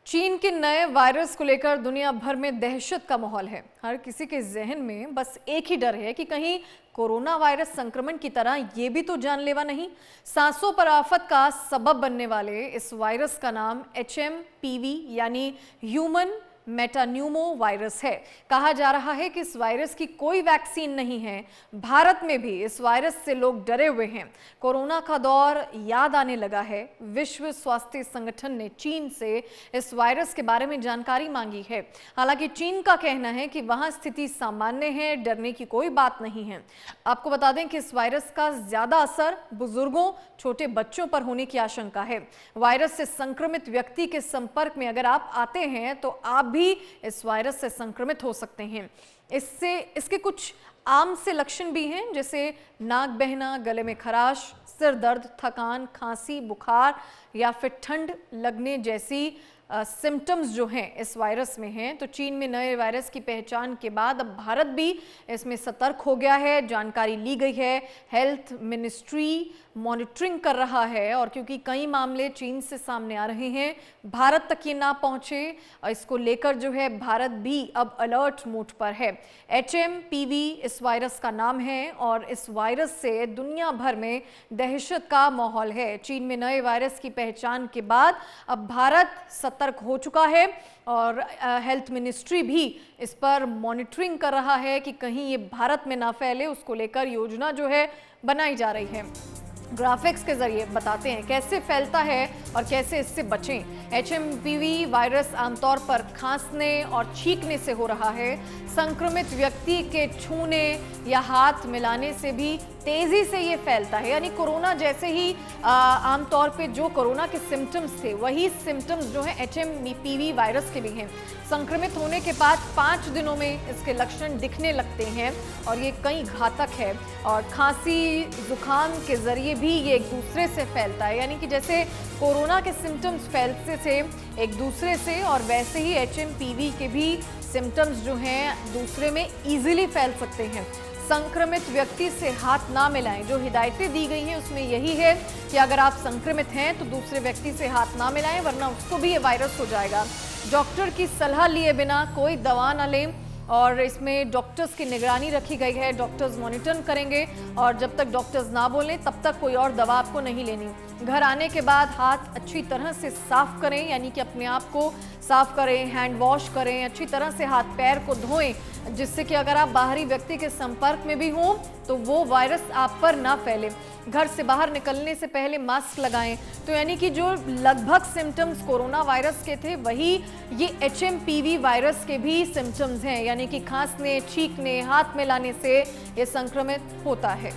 चीन के नए वायरस को लेकर दुनिया भर में दहशत का माहौल है। हर किसी के जहन में बस एक ही डर है कि कहीं कोरोना वायरस संक्रमण की तरह ये भी तो जानलेवा नहीं। सांसों पर आफत का सबब बनने वाले इस वायरस का नाम HMPV यानी ह्यूमन मेटान्यूमो वायरस है। कहा जा रहा है कि इस वायरस की कोई वैक्सीन नहीं है। भारत में भी इस वायरस से लोग डरे हुए हैं। कोरोना का दौर याद आने लगा है। विश्व स्वास्थ्य संगठन ने चीन से इस वायरस के बारे में जानकारी मांगी है। हालांकि चीन का कहना है कि वहां स्थिति सामान्य है, डरने की कोई बात नहीं है। आपको बता दें कि इस वायरस का ज्यादा असर बुजुर्गों, छोटे बच्चों पर होने की आशंका है। वायरस से संक्रमित व्यक्ति के संपर्क में अगर आप आते हैं तो आप भी इस वायरस से संक्रमित हो सकते हैं। इसके कुछ आम से लक्षण भी हैं, जैसे नाक बहना, गले में खराश, सिर दर्द, थकान, खांसी, बुखार या फिर ठंड लगने जैसी सिम्टम्स जो हैं इस वायरस में हैं। तो चीन में नए वायरस की पहचान के बाद अब भारत भी इसमें सतर्क हो गया है। जानकारी ली गई है, हेल्थ मिनिस्ट्री मॉनिटरिंग कर रहा है और क्योंकि कई मामले चीन से सामने आ रहे हैं, भारत तक ये ना पहुंचे, इसको लेकर जो है भारत भी अब अलर्ट मोड पर है। HMPV इस वायरस का नाम है और इस वायरस से दुनिया भर में दहशत का माहौल है। चीन में नए वायरस की पहचान के बाद अब भारत सतर्क हो चुका है और हेल्थ मिनिस्ट्री भी इस पर मॉनिटरिंग कर रहा है कि कहीं ये भारत में ना फैले। उसको लेकर योजना जो है बनाई जा रही है। ग्राफिक्स के जरिए बताते हैं कैसे फैलता है और कैसे इससे बचें। HMPV वायरस आमतौर पर खांसने और छींकने से हो रहा है। संक्रमित व्यक्ति के छूने या हाथ मिलाने से भी तेजी से ये फैलता है। यानी कोरोना जैसे ही आमतौर पे जो कोरोना के सिम्टम्स थे, वही सिम्टम्स जो है HMPV वायरस के भी हैं। संक्रमित होने के बाद 5 दिनों में इसके लक्षण दिखने लगते हैं और ये कई घातक है। और खांसी, जुकाम के जरिए भी ये एक दूसरे से फैलता है। यानी कि जैसे कोरोना के सिम्टम्स फैलते थे एक दूसरे से, और वैसे ही HMPV के भी सिम्टम्स जो हैं दूसरे में इजीली फैल सकते हैं। संक्रमित व्यक्ति से हाथ ना मिलाएं। जो हिदायतें दी गई हैं उसमें यही है कि अगर आप संक्रमित हैं तो दूसरे व्यक्ति से हाथ ना मिलाएं, वरना उसको भी ये वायरस हो जाएगा। डॉक्टर की सलाह लिए बिना कोई दवा ना लें और इसमें डॉक्टर्स की निगरानी रखी गई है। डॉक्टर्स मॉनिटर करेंगे और जब तक डॉक्टर्स ना बोलें तब तक कोई और दवा आपको नहीं लेनी। घर आने के बाद हाथ अच्छी तरह से साफ करें, यानी कि अपने आप को साफ करें, हैंड वॉश करें, अच्छी तरह से हाथ पैर को धोएं, जिससे कि अगर आप बाहरी व्यक्ति के संपर्क में भी हों तो वो वायरस आप पर ना फैले। घर से बाहर निकलने से पहले मास्क लगाएं। तो यानी कि जो लगभग सिम्टम्स कोरोना वायरस के थे, वही ये HMPV वायरस के भी सिम्टम्स हैं, यानी कि खांसने, छींकने, हाथ मिलाने से ये संक्रमित होता है।